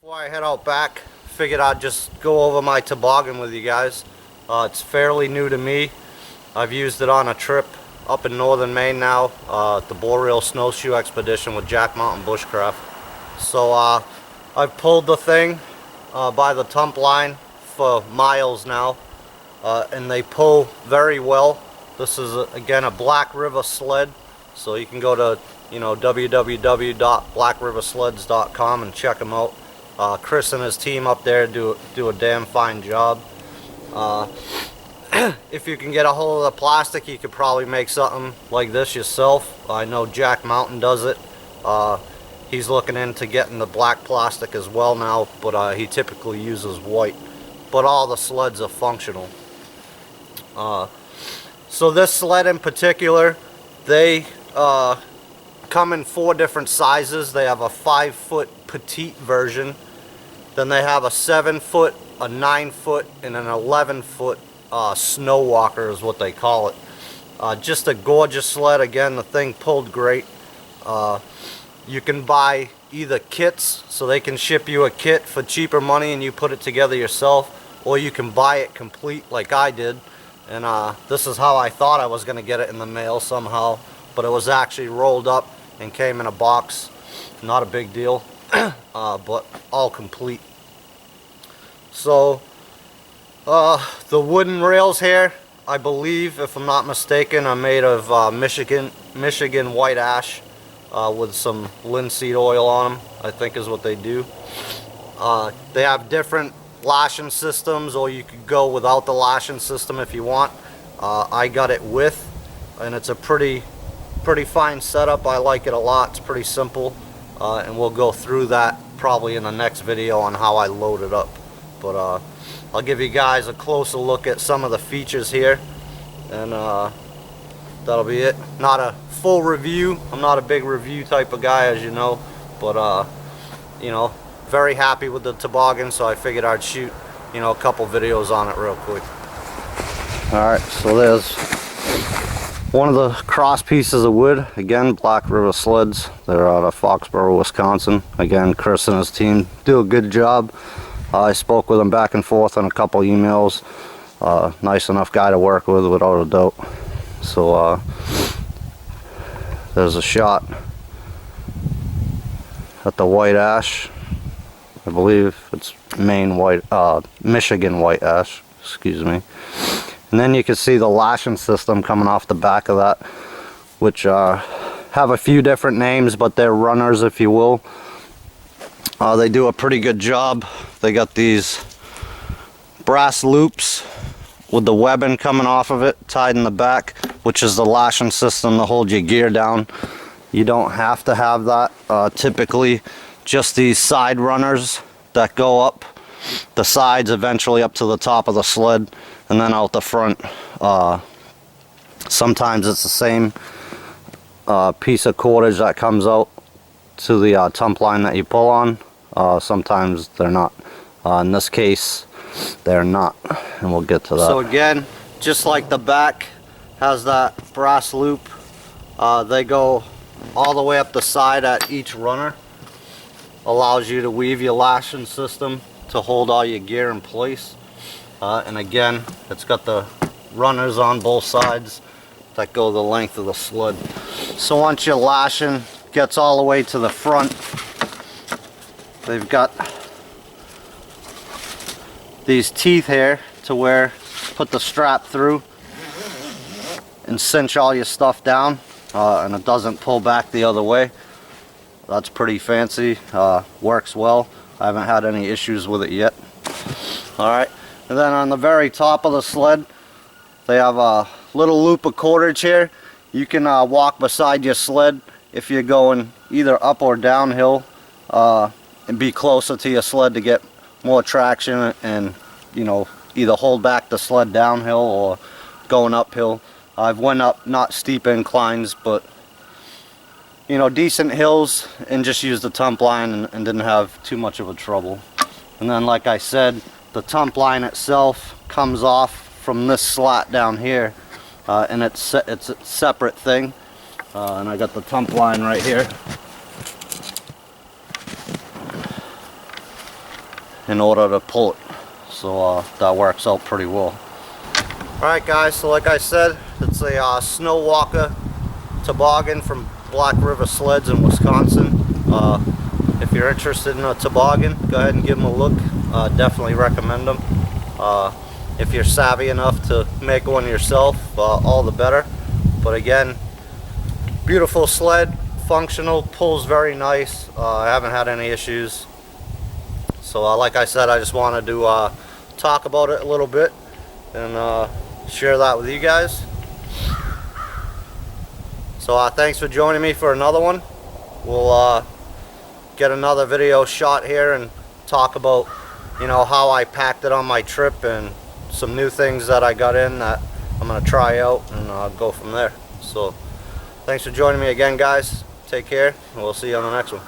Before I head out back, figured I'd just go over my toboggan with you guys. It's fairly new to me. I've used it on a trip up in northern Maine now, the Boreal Snowshoe Expedition with Jack Mountain Bushcraft. So I've pulled the thing by the tump line for miles now, and they pull very well. This is again a BlackRiverSled, so you can go to www.BlackRiverSleds.com and check them out. Chris and his team up there do a damn fine job. If you can get a hold of the plastic, you could probably make something like this yourself. I know Jack Mountain does it. He's looking into getting the black plastic as well now, but he typically uses white. But all the sleds are functional. So this sled in particular, they come in 4 different sizes. They have a 5-foot petite version. Then they have a 7-foot, a 9-foot, and an 11-foot SnowWalker is what they call it. Just a gorgeous sled. Again, the thing pulled great. You can buy either kits, so they can ship you a kit for cheaper money and you put it together yourself, or you can buy it complete like I did. And this is how I thought I was going to get it in the mail somehow, but it was actually rolled up and came in a box. Not a big deal, but all complete. So the wooden rails here, I believe, if I'm not mistaken, are made of Michigan white ash with some linseed oil on them, I think is what they do. They have different lashing systems, or you could go without the lashing system if you want. I got it with, and it's a pretty fine setup. I like it a lot. It's pretty simple, and we'll go through that probably in the next video on how I load it up. But I'll give you guys a closer look at some of the features here, and that'll be it. Not a full review. I'm not a big review type of guy, as you know, but very happy with the toboggan, so I figured I'd shoot a couple videos on it real quick. Alright, so there's one of the cross pieces of wood. Again, BlackRiverSleds. They're out of Foxborough, Wisconsin. Again, Chris and his team do a good job. I spoke with him back and forth on a couple emails. Nice enough guy to work with, without a doubt. So there's a shot at the white ash. I believe it's Michigan white ash, excuse me. And then you can see the lashing system coming off the back of that, which have a few different names, but they're runners, if you will. They do a pretty good job. They got these brass loops with the webbing coming off of it, tied in the back, which is the lashing system to hold your gear down. You don't have to have that. Typically, just these side runners that go up the sides, eventually up to the top of the sled, and then out the front. Sometimes it's the same piece of cordage that comes out to the tump line that you pull on. Sometimes they're not. In this case, they're not, and we'll get to that. So again, just like the back has that brass loop, they go all the way up the side at each runner. Allows you to weave your lashing system to hold all your gear in place. And again, it's got the runners on both sides that go the length of the sled. So once your lashing gets all the way to the front, they've got these teeth here to where put the strap through and cinch all your stuff down, and it doesn't pull back the other way. That's pretty fancy. Works well. I haven't had any issues with it yet. Alright, and then on the very top of the sled, they have a little loop of cordage here. You can walk beside your sled if you're going either up or downhill, and be closer to your sled to get more traction and either hold back the sled downhill or going uphill. I've went up not steep inclines, but decent hills, and just used the tump line and didn't have too much of a trouble. And then, like I said, the tump line itself comes off from this slot down here, and it's a separate thing. And I got the tump line right here. in order to pull it. So that works out pretty well. Alright guys, so like I said, it's a SnowWalker toboggan from BlackRiverSleds in Wisconsin. If you're interested in a toboggan, go ahead and give them a look. Definitely recommend them. If you're savvy enough to make one yourself, all the better. But again, beautiful sled, functional, pulls very nice. I haven't had any issues. So like I said, I just wanted to talk about it a little bit and share that with you guys. So thanks for joining me for another one. We'll get another video shot here and talk about, you know, how I packed it on my trip and some new things that I got in that I'm going to try out and go from there. So thanks for joining me again, guys. Take care, and we'll see you on the next one.